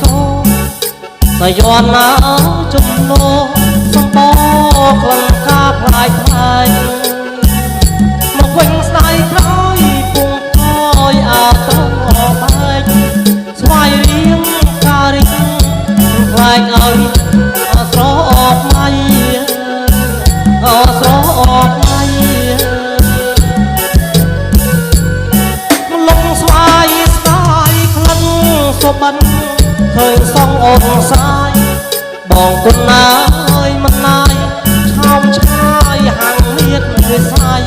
កោសយន់ណាជំនោសំបោក្លិនការផ្លាយផ្លាយមកវិញស្ដាយក្រោយពុំថយអើតបែកស្វាយរៀងការរិះខ្លាចឲ្យស្រអកមៃស្រអកមៃលំស្វាយស្ដាយក្លិនសុបិនឃើញសងអូនសាយបងគុណណាយមិនណាយឆោមឆាយហាំងមៀតវិស័យ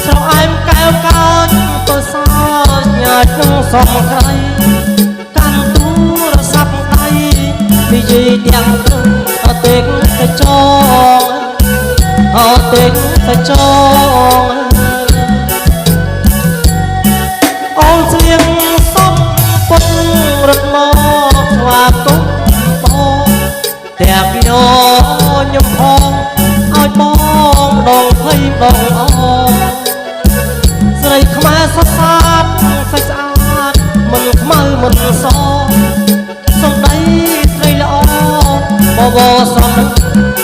ស្រអែមកែវកើញទៅសើចញើចនឹងសំក្រៃកាន់ទូរស័ព្ទដៃនិយាយទាំងព្រឹងអត់ទេទៅចងអត់ទេទៅចងអូនស្លៀងសំពុតរត់មកស្វាគមន៍បងតែពីអូខ្ញុំផងឲ្យបងដងភ័យបងអស្រីខ្មែរសុខសាន្តស្អាតស្អាតមិនខ្មៅមិនសសំដីស្រីល្អបប